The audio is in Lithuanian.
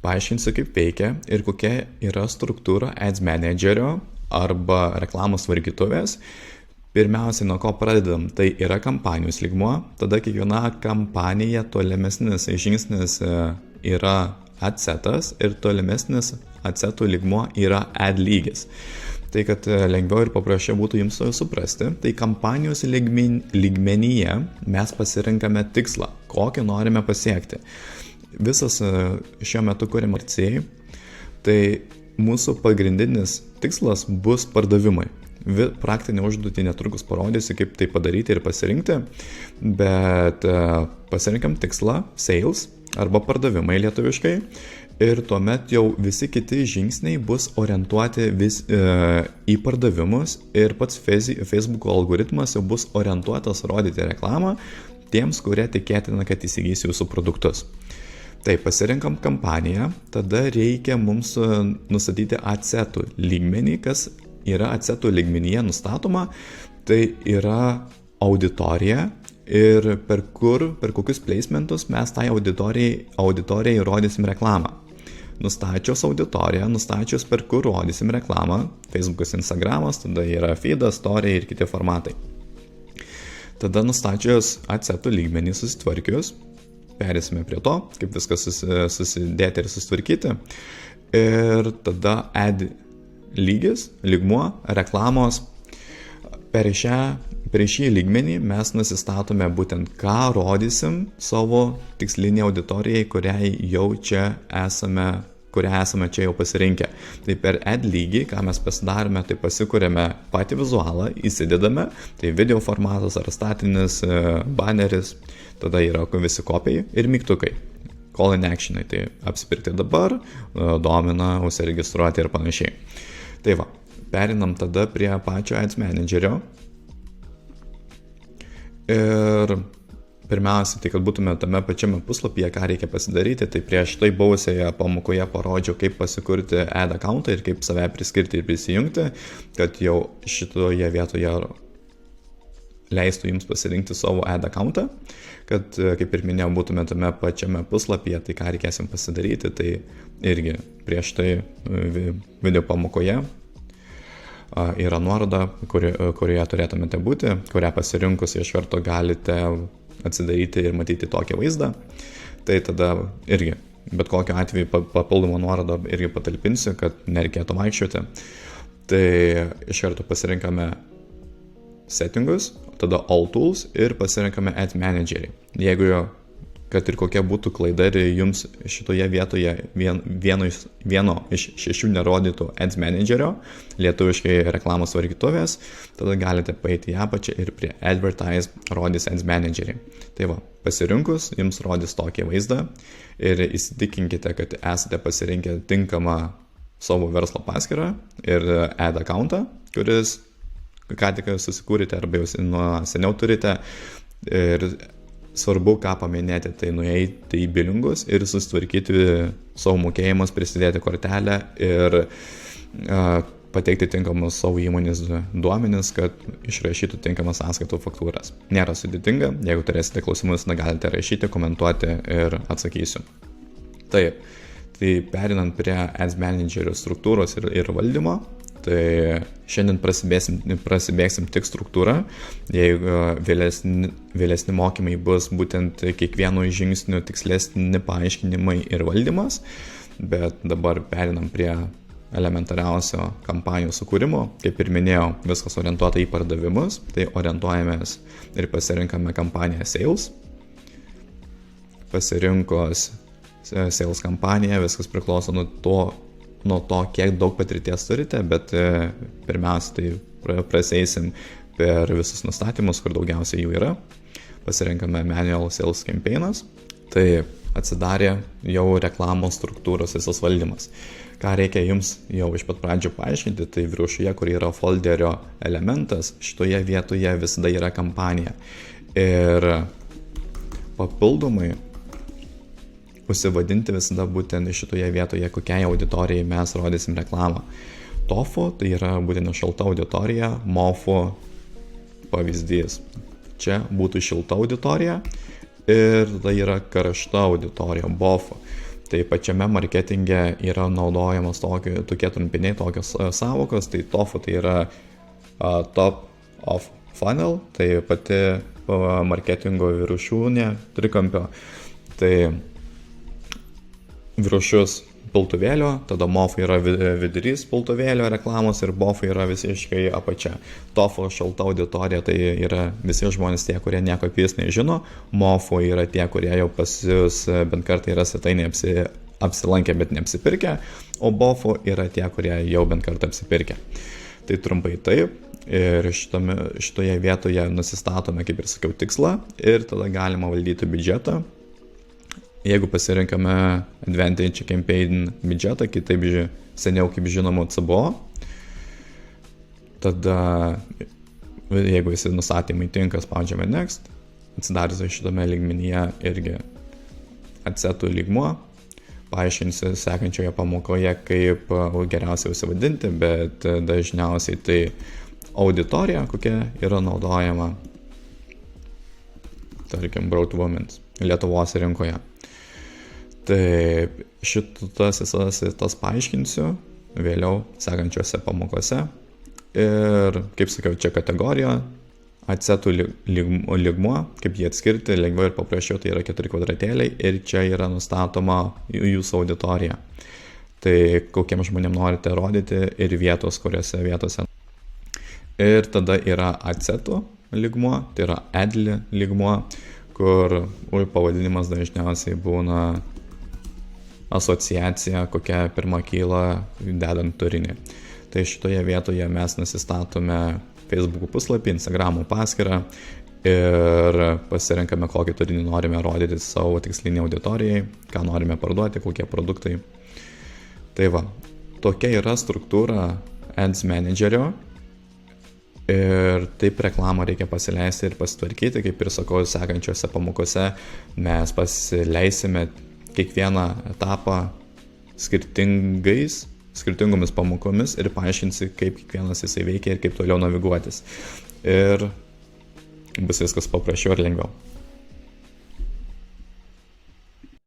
Paaiškinsiu, kaip veikia ir kokia yra struktūra Ads Managerio arba reklamos tvarkytuvės. Pirmiausiai, nuo ko pradedam, tai yra kampanijos lygmuo, tada kiekviena kampanija tolimesnis žingsnis yra ad setas ir tolimesnis ad setų lygmuo yra ad lygis. Tai kad lengviau ir paprasčiau būtų jums suprasti, tai kampanijos lygmenyje mes pasirinkame tikslą, kokį norime pasiekti. Visas šiuo metu kuriam akcijai, tai mūsų pagrindinis tikslas bus pardavimai. Praktinę užduotį netrukus parodysiu, kaip tai padaryti ir pasirinkti, bet pasirinkam tikslą sales arba pardavimai lietuviškai ir tuomet jau visi kiti žingsniai bus orientuoti į pardavimus ir pats Facebook algoritmas jau bus orientuotas rodyti reklamą tiems, kurie tikėtina, kad įsigys jūsų produktus. Tai pasirinkam kampaniją, tada reikia mums nustatyti ad setų lygmenį, kas yra ad setų lygmenyje nustatoma, tai yra auditorija ir per kokius placementus mes tai auditorijai rodysim reklamą. Nustačius auditoriją, nustačius per kur rodysim reklamą, Facebookas, Instagramas, tada yra feedas, story ir kiti formatai. Tada nustačius ad setų lygmenį susitvarkius, perėsime prie to, kaip viskas susidėti ir susitvarkyti. Ir tada ad lygis, lygmuo, reklamos. Per šį lygmenį mes nusistatome būtent, ką rodysim savo tikslinį auditorijai, kurią esame čia jau pasirinkę. Tai per ad lygį, ką mes pasidarome, tai pasikuriame patį vizualą, įsidedame, tai video formatas ar statinis baneris, tada yra visi kopijai ir mygtukai. Call in actionai, tai apsipirkti dabar, domina, užsiregistruoti ir panašiai. Tai va, perinam tada prie pačio Ads Managerio. Ir pirmiausia, tai kad būtume tame pačiame puslapyje, ką reikia pasidaryti, tai prieš tai buvusioje pamokoje parodžiau, kaip pasikurti ad accountą ir kaip save priskirti ir prisijungti, kad jau šitoje vietoje leistų jums pasirinkti savo ad accountą, kad, kaip ir minėjau, būtume tame pačiame puslapyje, tai ką reikėsim pasidaryti, tai irgi prieš tai video pamokoje yra nuoroda, kurioje turėtumėte būti, kurią pasirinkus iš karto galite atsidaryti ir matyti tokį vaizdą. Tai tada irgi, bet kokiu atveju papildomą nuorodą irgi patalpinsiu, kad nereikėtų vaikščioti. Tai iš karto pasirinkame settingus, tada all tools ir pasirinkame ad managerį. Jeigu kad ir kokia būtų klaida ir jums šitoje vietoje vieno iš 6 nerodytų Ads Managerio, lietuviškai reklamos tvarkytuvės, tada galite paeiti į apačią ir prie Advertise rodys Ads Managerį. Tai va, pasirinkus, jums rodys tokį vaizdą ir įsitikinkite, kad esate pasirinkę tinkamą savo verslo paskyrą ir ad accountą, kuris ką tik susikūrėte arba jau seniau turite. Ir svarbu, ką paminėti, tai nueiti į bilingus ir susitvarkyti savo mokėjimus, prisidėti kortelę ir pateikti tinkamus savo įmonės duomenis, kad išrašytų tinkamas sąskaitų faktūras. Nėra sudėtinga, jeigu turėsite klausimus, galite rašyti, komentuoti ir atsakysiu. Taip, tai perinant prie Ads Managerio struktūros ir valdymo, tai šiandien prasibėgsim tik struktūrą, jeigu vėlesni mokymai bus būtent kiekvieno žingsnių tikslesni paaiškinimai ir valdymas, bet dabar perinam prie elementariausio kampanijų sukūrimo. Kaip ir minėjau, viskas orientuota į pardavimus, tai orientuojamės ir pasirinkame kampaniją Sales. Pasirinkus Sales kampaniją, viskas priklauso nuo to, kiek daug patirties turite, bet pirmiausia, tai praseisim per visus nustatymus, kur daugiausiai jų yra. Pasirinkame Manual Sales Campaignas, tai atsidarė jau reklamos struktūros visas valdymas. Ką reikia jums jau iš pat pradžių paaiškinti, tai viršuje, kur yra folderio elementas, šitoje vietoje visada yra kampanija. Ir papildomai užsivadinti visada būtent šitoje vietoje, kokiai auditorijai mes rodysim reklamą. TOFU tai yra būtent šilta auditorija, MOFU pavyzdys. Čia būtų šilta auditorija ir tai yra karšta auditorija, BOFU. Tai pačiame marketinge yra naudojamos tokie trumpiniai, tokios savokos, tai TOFU tai yra top of funnel, tai pati marketingo viršūnė trikampio, tai viršus piltuvėlio, tada MOF yra vidurys piltuvėlio reklamos ir BOF yra visiškai apačia. TOFU šalta auditorija tai yra visi žmonės tie, kurie nieko apie jis nežino, MOFU yra tie, kurie jau pas jūs bent kartą yra svetainėje apsilankę, bet neapsipirkę, o BOFU yra tie, kurie jau bent kartą apsipirkę. Tai trumpai taip. Ir šitoje vietoje nusistatome, kaip ir sakiau, tikslą ir tada galima valdyti biudžetą. Jeigu pasirinkame Advantage Campaign biudžetą, kitaip seniau kaip žinoma CBO, tada jeigu visi nustatymai tinka, spaudžiame Next, atsidarius šitame lygmenyje irgi atsetų lygmuo, paaiškinsiu sekančioje pamokoje, kaip geriausiai užsivadinti, bet dažniausiai tai auditorija, kokia yra naudojama, tarkim, Broad Women's Lietuvos rinkoje. Tai šitas paaiškinsiu vėliau sekančiose pamokose. Ir, kaip sakiau, čia kategorija, atsetų lygmuo, kaip jį atskirti, lengviau ir paprasčiau, tai yra 4 kvadratėliai ir čia yra nustatoma jūsų auditorija. Tai kokiem žmonėm norite rodyti ir vietos, kuriuose vietose. Ir tada yra atsetų lygmuo, tai yra adli lygmuo, kur pavadinimas dažniausiai būna asociacija, kokia pirma kyla dedant turinį. Tai šitoje vietoje mes nusistatome Facebook puslapį, Instagram paskyrą ir pasirenkame, kokį turinį norime rodyti savo tiksliniai auditorijai, ką norime parduoti, kokie produktai. Tai va, tokia yra struktūra Ads Managerio. Ir taip reklamą reikia pasileisti ir pasitvarkyti, kaip ir sakau, sekančiose pamokose mes pasileisime kiekvieną etapą skirtingomis pamokomis ir paaiškinsi, kaip kiekvienas jisai veikia ir kaip toliau naviguotis. Ir bus viskas paprasčiau ir lengviau.